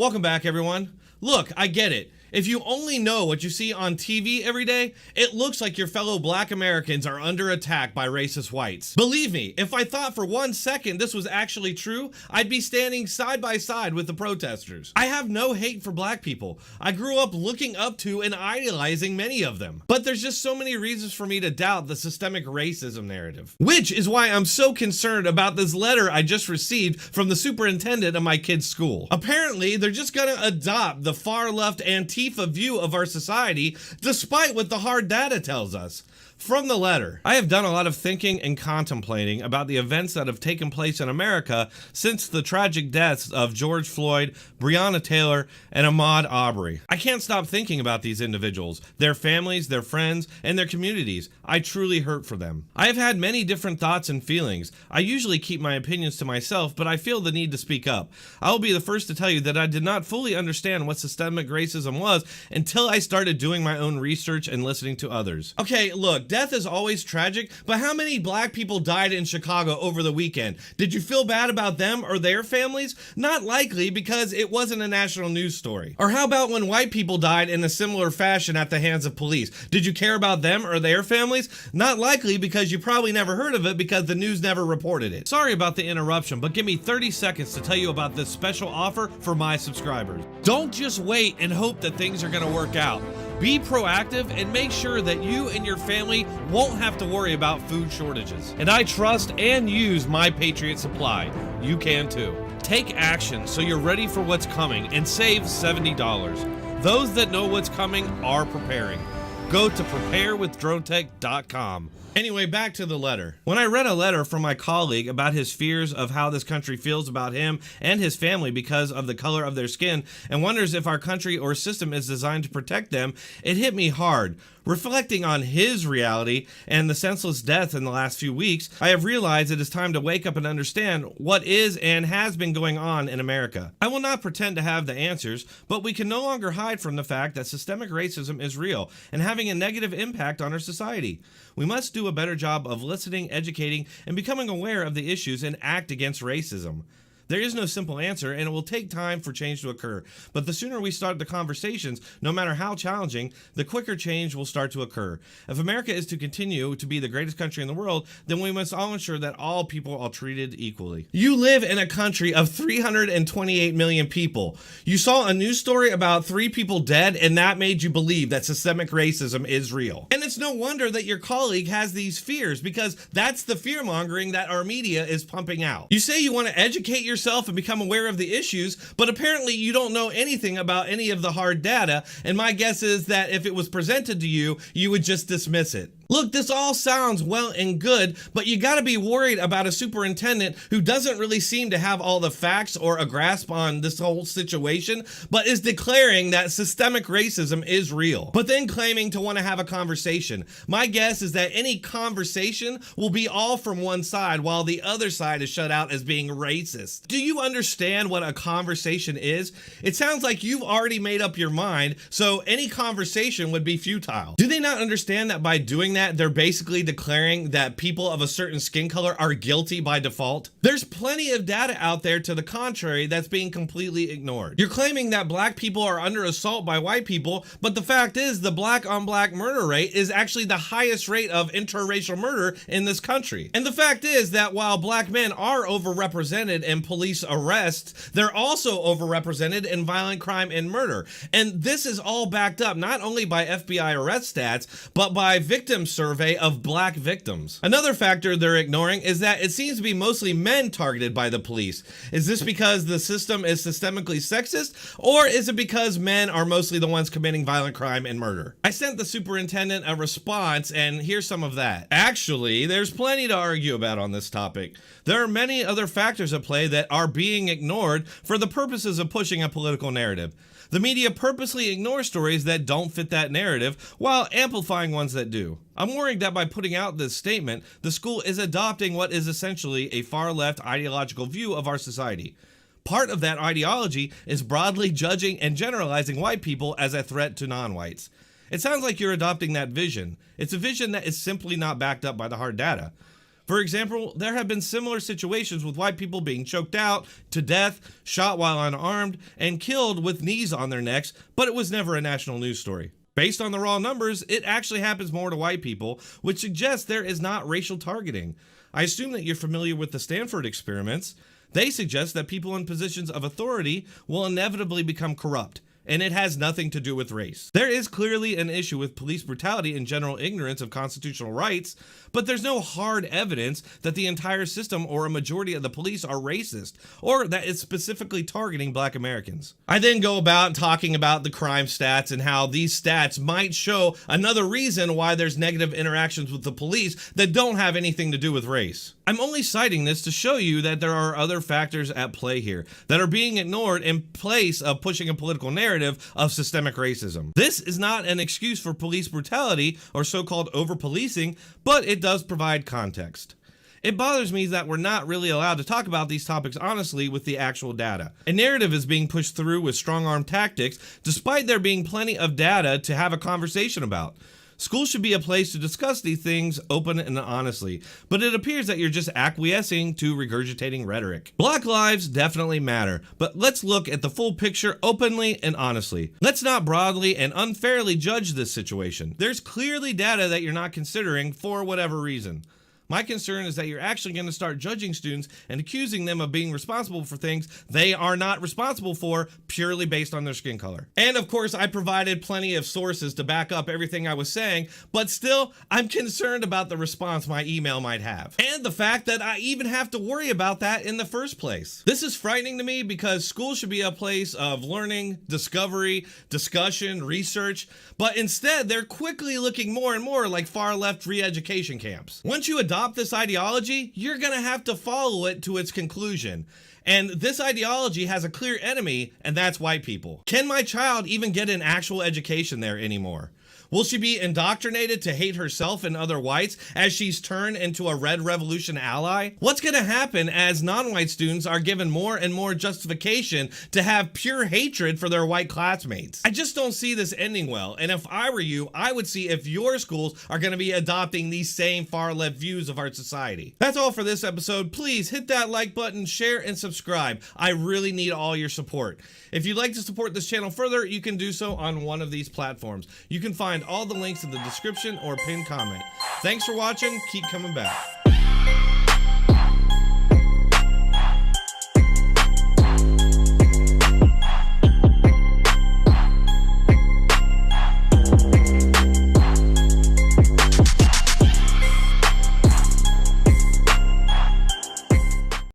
Welcome back, everyone. Look, I get it. If you only know what you see on TV every day, it looks like your fellow black Americans are under attack by racist whites. Believe me, if I thought for 1 second this was actually true, I'd be standing side by side with the protesters. I have no hate for black people. I grew up looking up to and idolizing many of them. But there's just so many reasons for me to doubt the systemic racism narrative. Which is why I'm so concerned about this letter I just received from the superintendent of my kid's school. Apparently, they're just gonna adopt the far-left ANTIFA view of our society, despite what the hard data tells us. From the letter, I have done a lot of thinking and contemplating about the events that have taken place in America since the tragic deaths of George Floyd, Breonna Taylor, and Ahmaud Arbery. I can't stop thinking about these individuals, their families, their friends, and their communities. I truly hurt for them. I have had many different thoughts and feelings. I usually keep my opinions to myself, but I feel the need to speak up. I will be the first to tell you that I did not fully understand what systemic racism was until I started doing my own research and listening to others. Okay, look, death is always tragic, but how many black people died in Chicago over the weekend? Did you feel bad about them or their families? Not likely, because it wasn't a national news story. Or how about when white people died in a similar fashion at the hands of police? Did you care about them or their families? Not likely, because you probably never heard of it because the news never reported it. Sorry about the interruption, but give me 30 seconds to tell you about this special offer for my subscribers. Don't just wait and hope that things are going to work out. Be proactive and make sure that you and your family won't have to worry about food shortages. And I trust and use My Patriot Supply. You can too. Take action so you're ready for what's coming and save $70. Those that know what's coming are preparing. Go to preparewithdronetek.com. Anyway, back to the letter. When I read a letter from my colleague about his fears of how this country feels about him and his family because of the color of their skin and wonders if our country or system is designed to protect them, it hit me hard. Reflecting on his reality and the senseless death in the last few weeks, I have realized it is time to wake up and understand what is and has been going on in America. I will not pretend to have the answers, but we can no longer hide from the fact that systemic racism is real and having a negative impact on our society. We must do a better job of listening, educating, and becoming aware of the issues and act against racism. There is no simple answer, and it will take time for change to occur. But the sooner we start the conversations, no matter how challenging, the quicker change will start to occur. If America is to continue to be the greatest country in the world, then we must all ensure that all people are treated equally. You live in a country of 328 million people. You saw a news story about 3 people dead, and that made you believe that systemic racism is real. And it's no wonder that your colleague has these fears, because that's the fear-mongering that our media is pumping out. You say you want to educate yourself and become aware of the issues, but apparently you don't know anything about any of the hard data, and my guess is that if it was presented to you, you would just dismiss it. Look, this all sounds well and good, but you gotta be worried about a superintendent who doesn't really seem to have all the facts or a grasp on this whole situation, but is declaring that systemic racism is real, but then claiming to want to have a conversation. My guess is that any conversation will be all from one side while the other side is shut out as being racist. Do you understand what a conversation is? It sounds like you've already made up your mind, so any conversation would be futile. Do they not understand that by doing that, they're basically declaring that people of a certain skin color are guilty by default? There's plenty of data out there to the contrary that's being completely ignored. You're claiming that black people are under assault by white people, but the fact is the black on black murder rate is actually the highest rate of interracial murder in this country. And the fact is that while black men are overrepresented in police arrests, they're also overrepresented in violent crime and murder. And this is all backed up not only by FBI arrest stats, but by victim survey of black victims. Another factor they're ignoring is that it seems to be mostly men targeted by the police. Is this because the system is systemically sexist, or is it because men are mostly the ones committing violent crime and murder? I sent the superintendent a response, and here's some of that. Actually, there's plenty to argue about on this topic. There are many other factors at play that are being ignored for the purposes of pushing a political narrative. The media purposely ignores stories that don't fit that narrative while amplifying ones that do. I'm worried that by putting out this statement, the school is adopting what is essentially a far-left ideological view of our society. Part of that ideology is broadly judging and generalizing white people as a threat to non-whites. It sounds like you're adopting that vision. It's a vision that is simply not backed up by the hard data. For example, there have been similar situations with white people being choked out to death, shot while unarmed, and killed with knees on their necks, but it was never a national news story. Based on the raw numbers, it actually happens more to white people, which suggests there is not racial targeting. I assume that you're familiar with the Stanford experiments. They suggest that people in positions of authority will inevitably become corrupt, and it has nothing to do with race. There is clearly an issue with police brutality and general ignorance of constitutional rights, but there's no hard evidence that the entire system or a majority of the police are racist, or that it's specifically targeting Black Americans. I then go about talking about the crime stats and how these stats might show another reason why there's negative interactions with the police that don't have anything to do with race. I'm only citing this to show you that there are other factors at play here that are being ignored in place of pushing a political narrative of systemic racism. This is not an excuse for police brutality or so-called over-policing, but it does provide context. It bothers me that we're not really allowed to talk about these topics honestly with the actual data. A narrative is being pushed through with strong-arm tactics, despite there being plenty of data to have a conversation about. School should be a place to discuss these things open and honestly, but it appears that you're just acquiescing to regurgitating rhetoric. Black lives definitely matter, but let's look at the full picture openly and honestly. Let's not broadly and unfairly judge this situation. There's clearly data that you're not considering for whatever reason. My concern is that you're actually going to start judging students and accusing them of being responsible for things they are not responsible for purely based on their skin color. And of course, I provided plenty of sources to back up everything I was saying, but still, I'm concerned about the response my email might have. And the fact that I even have to worry about that in the first place. This is frightening to me because school should be a place of learning, discovery, discussion, research, but instead they're quickly looking more and more like far-left re-education camps. Once you adopt this ideology, you're gonna have to follow it to its conclusion. And this ideology has a clear enemy, and that's white people. Can my child even get an actual education there anymore? Will she be indoctrinated to hate herself and other whites as she's turned into a Red Revolution ally? What's going to happen as non-white students are given more and more justification to have pure hatred for their white classmates? I just don't see this ending well, and if I were you, I would see if your schools are going to be adopting these same far-left views of our society. That's all for this episode. Please hit that like button, share, and subscribe. I really need all your support. If you'd like to support this channel further, you can do so on one of these platforms. You can find all the links in the description or pinned comment. Thanks for watching. Keep coming back.